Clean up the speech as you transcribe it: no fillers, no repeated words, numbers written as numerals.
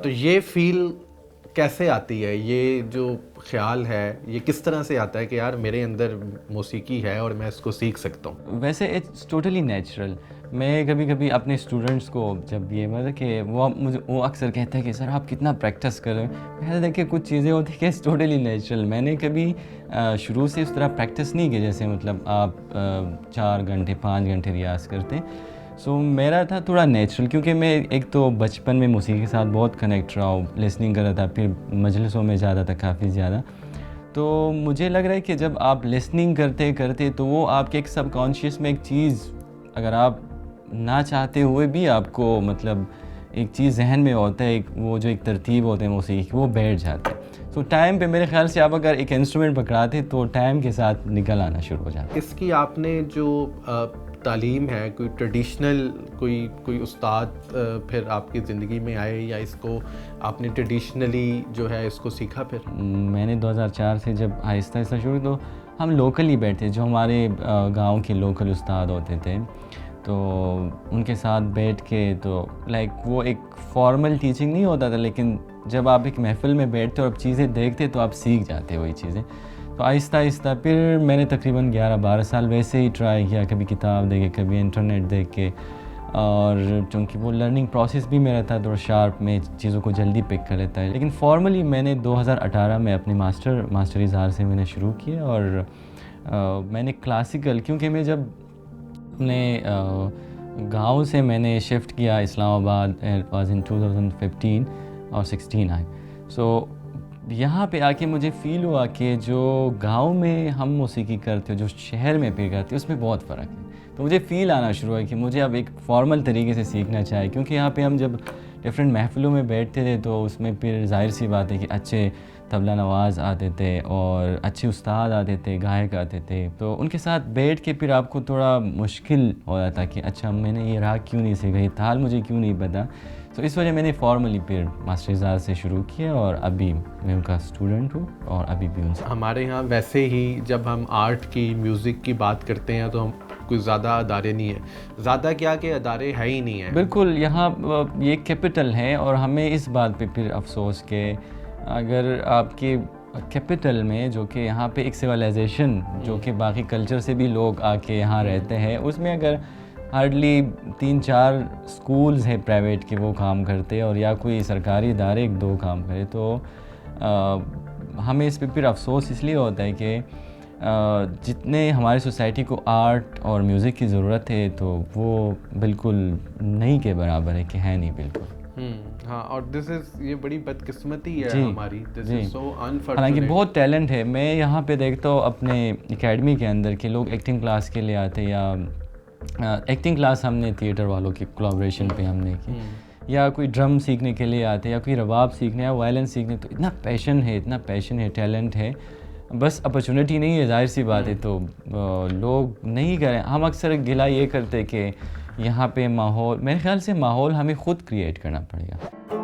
تو یہ فیل کیسے آتی ہے، یہ جو خیال ہے یہ کس طرح سے آتا ہے کہ یار میرے اندر موسیقی ہے اور میں اس کو سیکھ سکتا ہوں؟ ویسے اٹس ٹوٹلی نیچرل. میں کبھی کبھی اپنے اسٹوڈنٹس کو جب یہ مطلب کہ وہ اکثر کہتے ہیں کہ سر آپ کتنا پریکٹس کر رہے ہیں. میں دیکھیں کچھ چیزیں ہوتی ہیں کہ اٹس ٹوٹلی نیچرل. میں نے کبھی شروع سے اس طرح پریکٹس نہیں کی جیسے مطلب آپ 4 گھنٹے 5 گھنٹے ریاض کرتے ہیں. سو میرا تھا تھوڑا نیچرل، کیونکہ میں ایک تو بچپن میں موسیقی کے ساتھ بہت کنیکٹ رہا ہوں، لسننگ کر رہا تھا، پھر مجلسوں میں جاتا تھا کافی زیادہ. تو مجھے لگ رہا ہے کہ جب آپ لسننگ کرتے کرتے تو وہ آپ کے ایک سب کانشیس میں ایک چیز، اگر آپ نہ چاہتے ہوئے بھی آپ کو مطلب ایک چیز ذہن میں ہوتا ہے، وہ جو ایک ترتیب ہوتے ہیں موسیقی کی وہ بیٹھ جاتے ہیں. تو ٹائم پہ میرے خیال سے آپ اگر ایک انسٹرومنٹ پکڑاتے تو ٹائم کے ساتھ نکل آنا شروع ہو جاتا. اس کی آپ نے جو تعلیم ہے، کوئی ٹریڈیشنل کوئی استاد پھر آپ کی زندگی میں آئے، یا اس کو آپ نے ٹریڈیشنلی جو ہے اس کو سیکھا؟ پھر میں نے 2004 سے جب آہستہ آہستہ شروع تو ہم لوکل ہی بیٹھے، جو ہمارے گاؤں کے لوکل استاد ہوتے تھے تو ان کے ساتھ بیٹھ کے تو لائک وہ ایک فارمل ٹیچنگ نہیں ہوتا تھا، لیکن جب آپ ایک محفل میں بیٹھتے اور اب چیزیں دیکھتے تو آپ سیکھ جاتے وہی چیزیں. تو آہستہ آہستہ پھر میں نے تقریباً 11-12 سال ویسے ہی ٹرائی کیا، کبھی کتاب دیکھ کے کبھی انٹرنیٹ دیکھ کے، اور چونکہ وہ لرننگ پروسیس بھی میرا تھا تھوڑا شارپ، میں چیزوں کو جلدی پک کر لیتا ہے. لیکن فارملی میں نے 2018 میں اپنی ماسٹر اظہار سے میں نے شروع کیا، اور میں نے کلاسیکل، کیونکہ میں جب اپنے گاؤں سے میں نے شفٹ کیا اسلام آباد واز ان 2015 اور 16 آئے. سو یہاں پہ آ کے مجھے فیل ہوا کہ جو گاؤں میں ہم موسیقی کرتے جو شہر میں پھر کرتے اس میں بہت فرق ہے. تو مجھے فیل آنا شروع ہوا کہ مجھے اب ایک فارمل طریقے سے سیکھنا چاہیے، کیونکہ یہاں پہ ہم جب ڈفرینٹ محفلوں میں بیٹھتے تھے تو اس میں پھر ظاہر سی بات ہے کہ اچھے طبلہ نواز آتے تھے اور اچھے استاد آتے تھے، گائک آتے تھے، تو ان کے ساتھ بیٹھ کے پھر آپ کو تھوڑا مشکل ہو جاتا کہ اچھا میں نے یہ راگ کیوں نہیں سیکھا، یہ تال مجھے کیوں نہیں پتا. تو اس وجہ میں نے فارملی پھر ماسٹر اظہار سے شروع کیا، اور ابھی میں ان کا اسٹوڈنٹ ہوں اور ابھی بھی ان سے. ہمارے یہاں ویسے ہی جب ہم آرٹ کی، میوزک کی بات کرتے ہیں تو ہم کوئی زیادہ ادارے نہیں ہیں، زیادہ کیا کہ ادارے ہے ہی نہیں ہیں. بالکل، یہاں یہ کیپٹل ہے، اور ہمیں اس بات پہ پھر افسوس کہ اگر آپ کے کیپٹل میں جو کہ یہاں پہ ایک سویلائزیشن جو کہ باقی کلچر سے بھی لوگ آ کے یہاں رہتے ہیں، اس میں اگر ہارڈلی 3-4 سکولز ہیں پرائیویٹ کے وہ کام کرتے، اور یا کوئی سرکاری ادارے 1-2 کام کرے، تو ہمیں اس پہ پھر افسوس اس لیے ہوتا ہے کہ جتنے ہماری سوسائٹی کو آرٹ اور میوزک کی ضرورت ہے تو وہ بالکل نہیں کے برابر ہے، کہ ہے نہیں بالکل. ہاں، اور یہ بڑی بدقسمتی ہے ہماری. حالانکہ بہت ٹیلنٹ ہے. میں یہاں پہ دیکھتا ہوں اپنے اکیڈمی کے اندر کہ لوگ ایکٹنگ کلاس کے لیے آتے، یا ایکٹنگ کلاس ہم نے تھیٹر والوں کی کولابریشن پہ ہم نے کی، یا کوئی ڈرم سیکھنے کے لیے آتے، یا کوئی رباب سیکھنے یا وائلن سیکھنے. تو اتنا پیشن ہے، ٹیلنٹ ہے، بس اپرچونیٹی نہیں ہے. ظاہر سی بات ہے تو لوگ نہیں کریں. ہم اکثر گلہ یہ کرتے کہ یہاں پہ ماحول، میرے خیال سے ماحول ہمیں خود کریٹ کرنا پڑے گا.